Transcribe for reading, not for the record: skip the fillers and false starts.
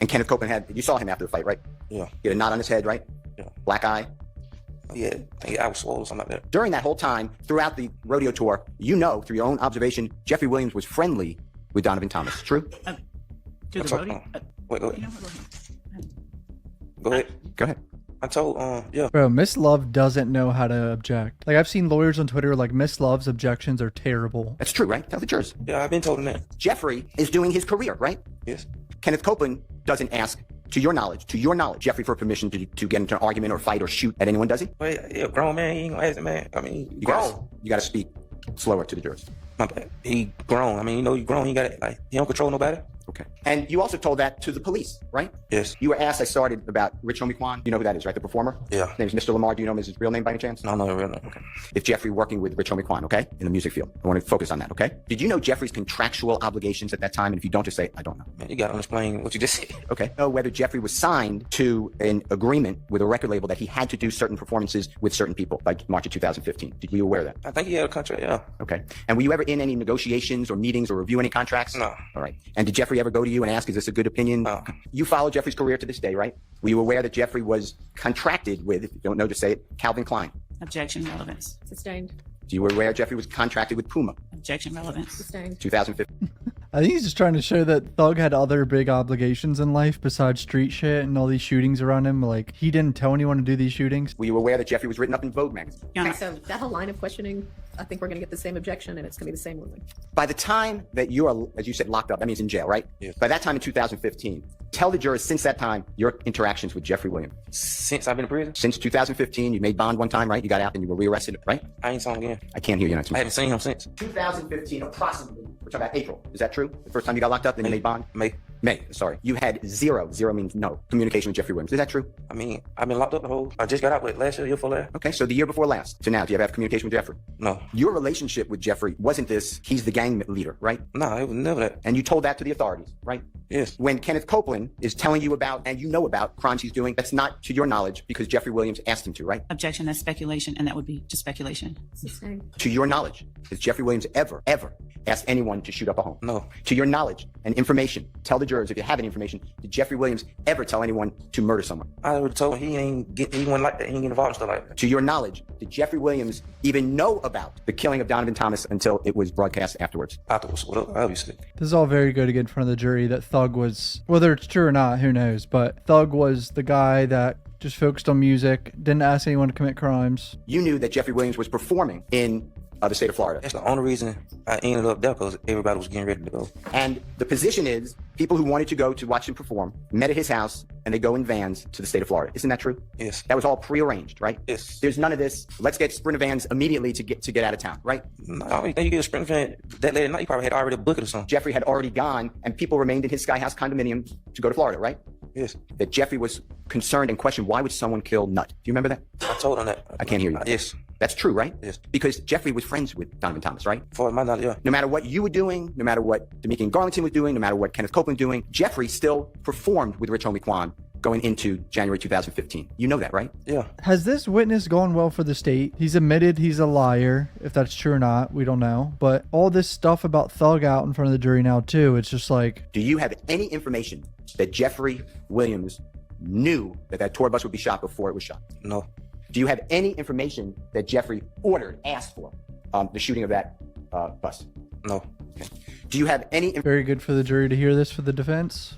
And Kenneth Copeland you saw him after the fight, right? Yeah. He had a knot on his head, right? Yeah. Black eye. Yeah, I was swollen, something like that. During that whole time, throughout the rodeo tour, you know, through your own observation, Jeffrey Williams was friendly with Donovan Thomas. True? To the rodeo? Wait, go You know ahead. what? Go ahead. Go ahead. I told, yeah. Bro, Miss Love doesn't know how to object. Like, I've seen lawyers on Twitter like, Miss Love's objections are terrible. That's true, right? Tell the jurors. Yeah, I've been told him that. Jeffrey is doing his career, right? Yes. Kenneth Copeland doesn't ask, to your knowledge, Jeffrey for permission to get into an argument or fight or shoot at anyone, does he? Wait, yeah, grown man, he ain't gonna ask him, man. I mean, You grown. gotta speak slower to the jurors. My bad. He grown. I mean, you know, he grown. He got it. Like, he don't control nobody. Okay. And you also told that to the police, right? Yes. You were asked, I started about Rich Homie Quan. You know who that is, right? The performer? Yeah. His name is Mr. Lamar. Do you know his real name by any chance? No, no, really. Okay. If Jeffrey working with Rich Homie Quan, okay? In the music field. I want to focus on that, okay? Did you know Jeffrey's contractual obligations at that time? And if you don't, just say, I don't know. Man, you gotta explain what you just said. Okay. Know whether Jeffrey was signed to an agreement with a record label that he had to do certain performances with certain people, like March of 2015. Were you aware of that? I think he had a contract, yeah. Okay. And were you ever in any negotiations or meetings or review any contracts? No. All right. And did Jeffrey ever go to you and ask, is this a good opinion? No. You follow Jeffrey's career to this day, right? Were you aware that Jeffrey was contracted with, if you don't know, just say it, Calvin Klein? Objection, relevance. Sustained. Do you were aware Jeffrey was contracted with Puma? Objection, relevance. Sustained. 2015. I think he's just trying to show that Thug had other big obligations in life besides street shit and all these shootings around him. Like, he didn't tell anyone to do these shootings. Were you aware that Jeffrey was written up in Vogue magazine? Your Honor, Okay, so that whole line of questioning, I think we're going to get the same objection, and it's going to be the same ruling. By the time that you are, as you said, locked up, that means in jail, right? Yes. By that time in 2015, tell the jurors since that time your interactions with Jeffrey Williams. Since I've been in prison, Since 2015, you made bond one time, right? You got out and you were rearrested, right? I ain't saw him again. I can't hear you. I haven't seen him since. 2015, approximately. We're talking about April. Is that true? The first time you got locked up, then you made bond? May. Sorry. You had zero means no, communication with Jeffrey Williams. Is that true? I mean, I've been locked up the whole. I just got out with last year before last. Okay, so the year before last to now, do you ever have communication with Jeffrey? No. Your relationship with Jeffrey wasn't this, he's the gang leader, right? No, it was never that. And you told that to the authorities, right? Yes. When Kenneth Copeland is telling you about, and you know about crimes he's doing, that's not to your knowledge because Jeffrey Williams asked him to, right? objection, that's speculation, and that would be just speculation. Sustained. To your knowledge, has Jeffrey Williams ever asked anyone to shoot up a home? No. To your knowledge and information, tell the jurors if you have any information, did Jeffrey Williams ever tell anyone to murder someone? I already told him he wasn't like that. He ain't get involved in stuff like that. To your knowledge, did Jeffrey Williams even know about the killing of Donovan Thomas until it was broadcast afterwards? Afterwards, well, obviously. This is all very good to get in front of the jury that Thug was, whether it's true or not, who knows, but Thug was the guy that just focused on music, didn't ask anyone to commit crimes. You knew that Jeffrey Williams was performing in the state of Florida. That's the only reason I ended up there, because everybody was getting ready to go. And the position is people who wanted to go to watch him perform met at his house and they go in vans to the state of Florida. Isn't that true? Yes. That was all prearranged, right? Yes. There's none of this, let's get Sprinter vans immediately to get out of town, right? No, I don't think you get a sprint fan that late at night. You probably had already booked it or something. Jeffrey had already gone and people remained in his Sky House condominium to go to Florida, right? Yes. That Jeffrey was concerned and questioned, why would someone kill Nut? Do you remember that? I told him that. I can't hear you. Yes. That's true, right? Yes. Because Jeffrey was friends with Donovan Thomas, right? For my knowledge, yeah. No matter what you were doing, no matter what Demikian Garlington was doing, no matter what Kenneth Copeland was doing, Jeffrey still performed with Rich Homie Quan going into January 2015. You know that, right? Yeah. Has this witness gone well for the state? He's admitted he's a liar. If that's true or not, we don't know. But all this stuff about Thug out in front of the jury now, too, it's just like... Do you have any information that Jeffrey Williams knew that tour bus would be shot before it was shot? No. Do you have any information that Jeffrey asked for the shooting of that bus? No. Do you have any... Very good for the jury to hear this for the defense.